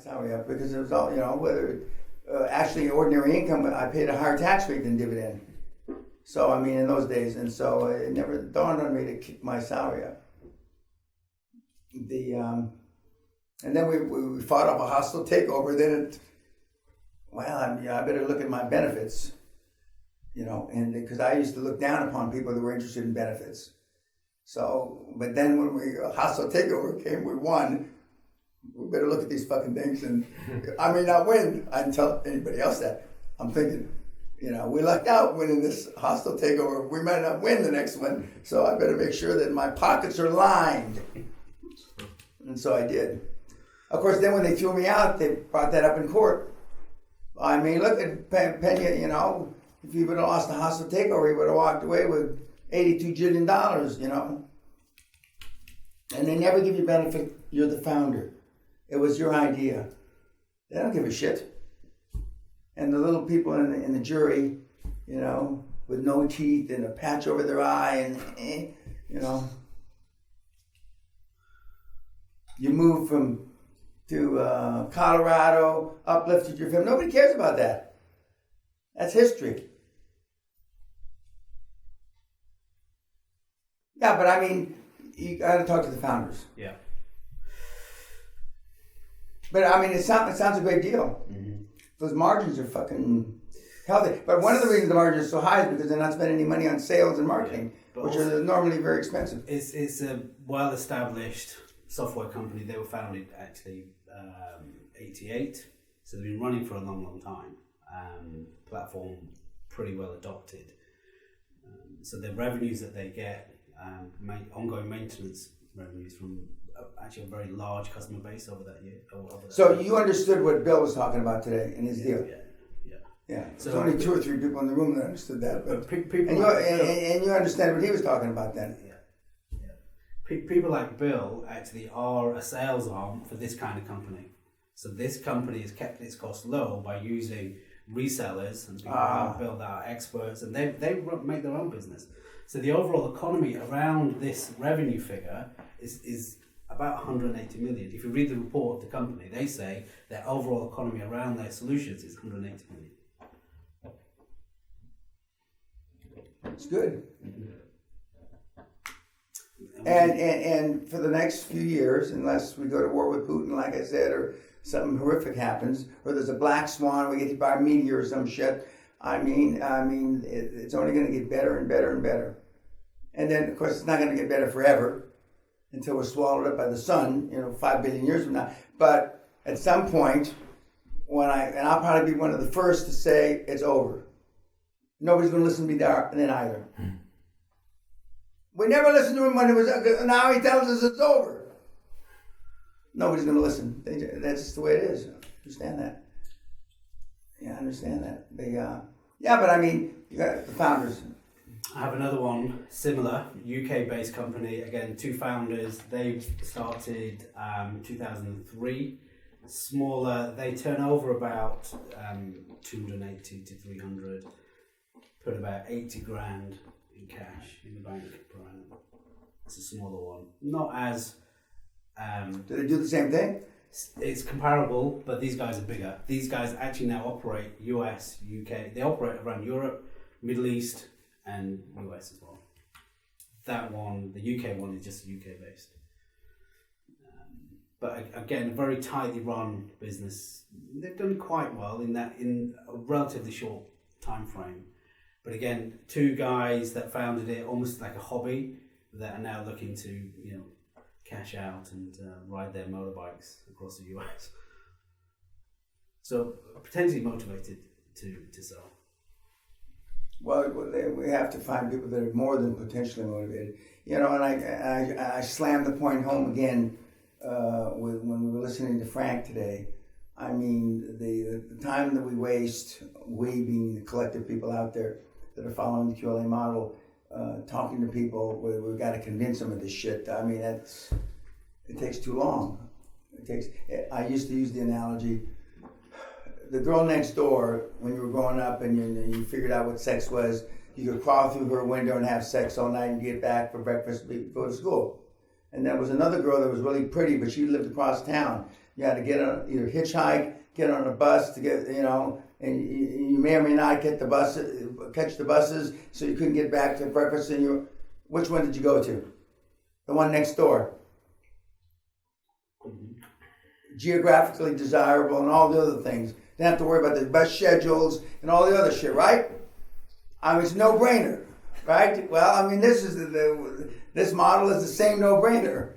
salary up because it was all, whether actually ordinary income, I paid a higher tax rate than dividend. So, I mean, in those days, and so it never dawned on me to keep my salary up. And then we fought off a hostile takeover. Then I better look at my benefits, and because I used to look down upon people that were interested in benefits. So, but then when a hostile takeover came, we won. We better look at these fucking things, and I may not win. I didn't tell anybody else that. I'm thinking, we lucked out winning this hostile takeover. We might not win the next one, so I better make sure that my pockets are lined. And so I did. Of course, then when they threw me out, they brought that up in court. I mean, look at Peña, if he would have lost the hostile takeover, he would have walked away with $82 jillion, And they never give you benefit, you're the founder. It was your idea. They don't give a shit. And the little people in the jury, with no teeth and a patch over their eye and, You moved to Colorado, uplifted your family. Nobody cares about that. That's history. Yeah, but I mean, you got to talk to the founders. Yeah. But I mean, it sounds a great deal. Mm-hmm. Those margins are fucking healthy. But one of the reasons the margin is so high is because they're not spending any money on sales and marketing, which are normally very expensive. It's a well-established software company. They were founded actually 88, so they've been running for a long time. Platform pretty well adopted. So the revenues that they get, ongoing maintenance revenues from actually a very large customer base over that year. So you understood what Bill was talking about today in his deal? Yeah. So there's only 2 or 3 people in the room that understood that. But and you understand what he was talking about then? People like Bill actually are a sales arm for this kind of company. So this company has kept its costs low by using resellers and people who have built out experts, and they make their own business. So the overall economy around this revenue figure is about 180 million. If you read the report of the company, they say their overall economy around their solutions is 180 million. It's good. And for the next few years, unless we go to war with Putin, like I said, or something horrific happens, or there's a black swan, we get hit by a meteor or some shit. I mean, it's only going to get better and better and better. And then, of course, it's not going to get better forever until we're swallowed up by the sun, 5 billion years from now. But at some point, I'll probably be one of the first to say it's over. Nobody's going to listen to me then either. We never listened to him when it was, now he tells us it's over. Nobody's going to listen. That's just the way it is. Understand that. Yeah, I understand that. But I mean, you got the founders. I have another one, similar, UK-based company. Again, 2 founders. They started 2003. Smaller. They turn over about 280 to 300. Put about 80 grand in cash in the bank per annum. It's a smaller one. Not as... Do they do the same thing? It's comparable, but these guys are bigger. These guys actually now operate US, UK. They operate around Europe, Middle East, and US as well. That one, the UK one, is just UK based. But again, a very tightly run business. They've done quite well in a relatively short time frame. But again, 2 guys that founded it almost like a hobby that are now looking to, cash out and ride their motorbikes across the US. So potentially motivated to sell. Well, we have to find people that are more than potentially motivated. And I slammed the point home again when we were listening to Frank today. I mean, the time that we waste, we being the collective people out there that are following the QLA model, talking to people, we've got to convince them of this shit. I mean, it takes too long. I used to use the analogy, the girl next door, when you were growing up and you figured out what sex was, you could crawl through her window and have sex all night and get back for breakfast, go to school. And there was another girl that was really pretty, but she lived across town. You had to get on either hitchhike, get on a bus to get, and you may or may not catch the buses, so you couldn't get back to breakfast. And which one did you go to? The one next door. Geographically desirable and all the other things. Didn't have to worry about the bus schedules and all the other shit, right? I mean, it's a no-brainer, right? Well, I mean, this model is the same no-brainer.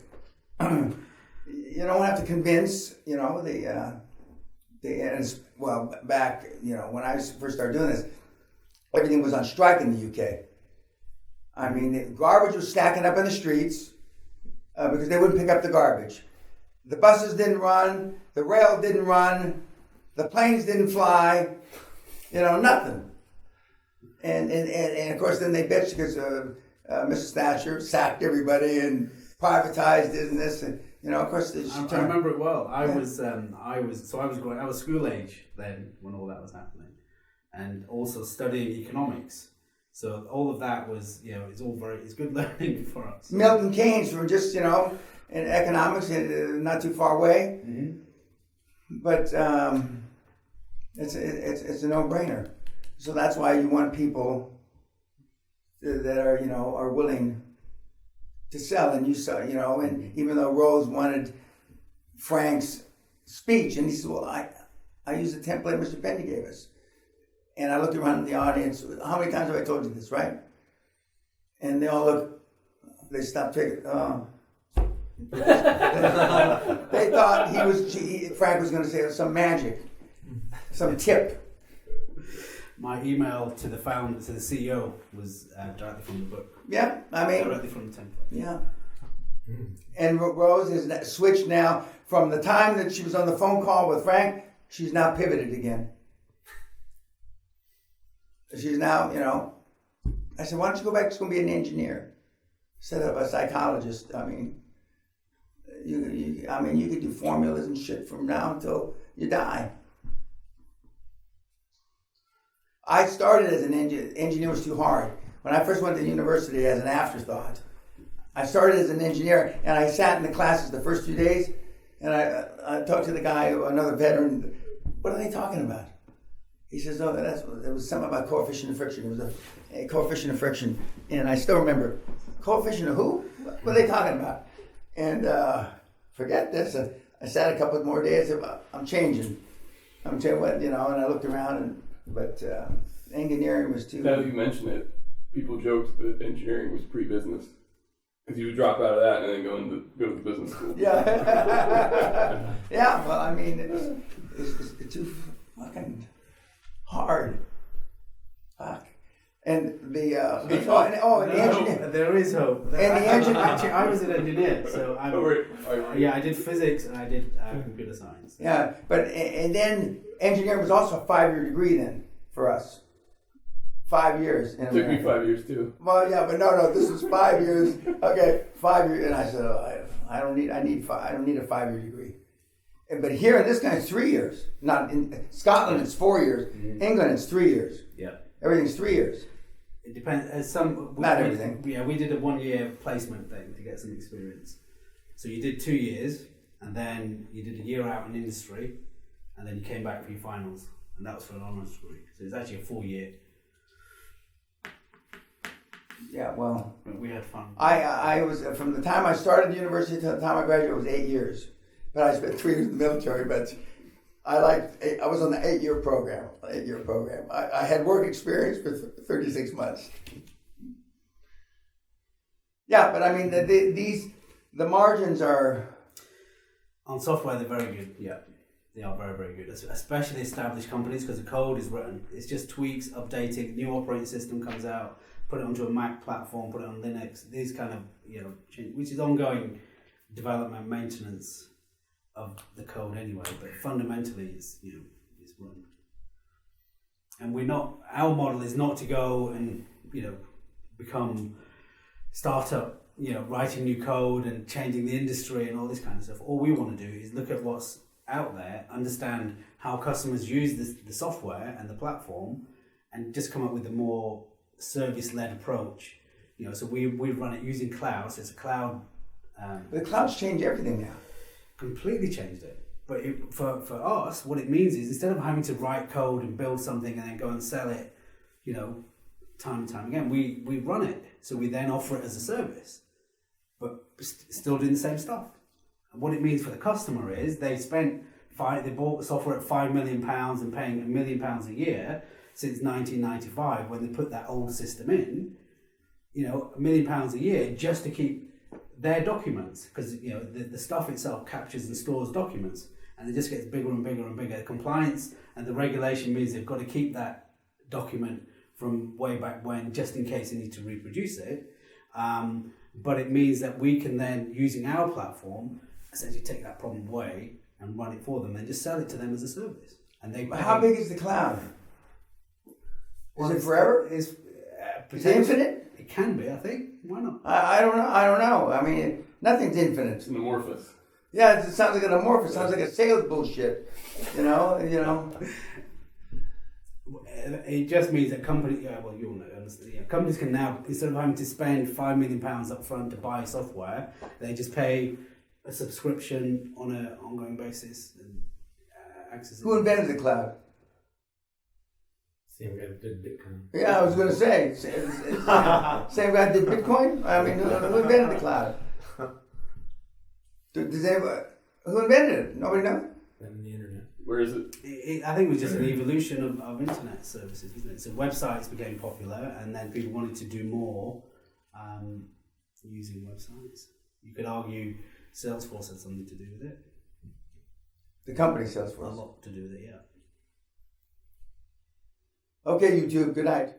You don't have to convince, back, when I first started doing this, everything was on strike in the UK. I mean, the garbage was stacking up in the streets because they wouldn't pick up the garbage. The buses didn't run, the rail didn't run, the planes didn't fly, nothing. And of course, then they bitched because Mrs. Thatcher sacked everybody and privatized it and this, and of course. I remember it well. I was school age then when all that was happening, and also studying economics. So all of that was, it's good learning for us. Milton Keynes from just, in economics, not too far away. Mm-hmm. But it's a no-brainer. So that's why you want people that are willing to sell. And you saw, and even though Rose wanted Frank's speech, and he said, well, I used the template Mr. Peña gave us. And I looked around the audience. How many times have I told you this, right? And they all look. They stopped taking. They thought Frank was going to say some magic, some tip. My email to the CEO, was directly from the book. Yeah, I mean. Directly from the template. Yeah. And Rose is switched now from the time that she was on the phone call with Frank. She's now pivoted again. She's now, I said, why don't you go back to school and be an engineer instead of a psychologist? I mean, you could do formulas and shit from now until you die. I started as an engineer. Engineer was too hard. When I first went to university as an afterthought, I started as an engineer, and I sat in the classes the first 2 days, and I talked to the guy, another veteran. What are they talking about? He says, "Oh, it was something about coefficient of friction. It was a coefficient of friction," and I still remember, coefficient of who? What are they talking about? And forget this. I sat a couple more days. I'm changing. I'm changing what and I looked around, but engineering was too. Now that you mention it, people joked that engineering was pre-business because you would drop out of that and then go to the business school. Yeah. Yeah. Well, I mean, it's too fucking hard. Fuck. And the engineer. There is hope. And the engineer. Actually, I was an engineer, so I did physics and I did computer science. Yeah, and then engineering was also a 5-year degree then for us. 5 years. It took me 5 years too. Well, yeah, but no, this was 5 years. Okay, 5 years, and I said, I don't need a 5-year degree. But here in this country, it's 3 years. Not in Scotland, it's 4 years. Mm-hmm. England, it's 3 years. Yeah, everything's 3 years. It depends. Not everything. We did a 1-year placement thing to get some experience. So you did 2 years, and then you did a year out in industry, and then you came back for your finals, and that was for an honours degree. So it's actually a 4-year. Yeah, well, we had fun. I was from the time I started university to the time I graduated was 8 years, but I spent 3 years in the military. But I was on the 8-year program. I had work experience for 36 months. Yeah, but I mean the margins are on software. They're very good. Yeah, they are very, very good. Especially established companies because the code is written. It's just tweaks, updating. New operating system comes out. Put it onto a Mac platform. Put it on Linux. These kind of which is ongoing development, maintenance of the code anyway, but fundamentally it's run. And our model is not to go and become startup, writing new code and changing the industry and all this kind of stuff. All we want to do is look at what's out there, understand how customers use the software and the platform, and just come up with a more service-led approach. So we run it using cloud. So it's a cloud. The cloud's changed everything now. Completely changed it. for us, what it means is instead of having to write code and build something and then go and sell it, time and time again, we run it. So we then offer it as a service, but still doing the same stuff. And what it means for the customer is they bought the software at £5 million and paying £1 million a year since 1995 when they put that old system in, £1 million a year just to keep their documents, because the stuff itself captures and stores documents, and it just gets bigger and bigger and bigger. The compliance and the regulation means they've got to keep that document from way back when, just in case they need to reproduce it. But it means that we can then, using our platform, essentially take that problem away and run it for them, and just sell it to them as a service. And they. How big is the cloud? Is it forever? Is it infinite? It can be, I think. Why not? I don't know. I don't know. I mean, nothing's infinite. It's an amorphous. Yeah, it sounds like an amorphous. It sounds like a sales bullshit. It just means that companies, you'll know, companies can now, instead of having to spend £5 million up front to buy software, they just pay a subscription on an ongoing basis and access it. Who invented the cloud? Same guy that did Bitcoin. Yeah, I was going to say. Same guy did Bitcoin? I mean, who invented the cloud? Does anybody, who invented it? Nobody knows? And the internet. Where is it? I think it was just an evolution of internet services, wasn't it? So websites became popular, and then people wanted to do more using websites. You could argue Salesforce had something to do with it. The company A Salesforce. lot to do with it, yeah. Okay, YouTube. Good night.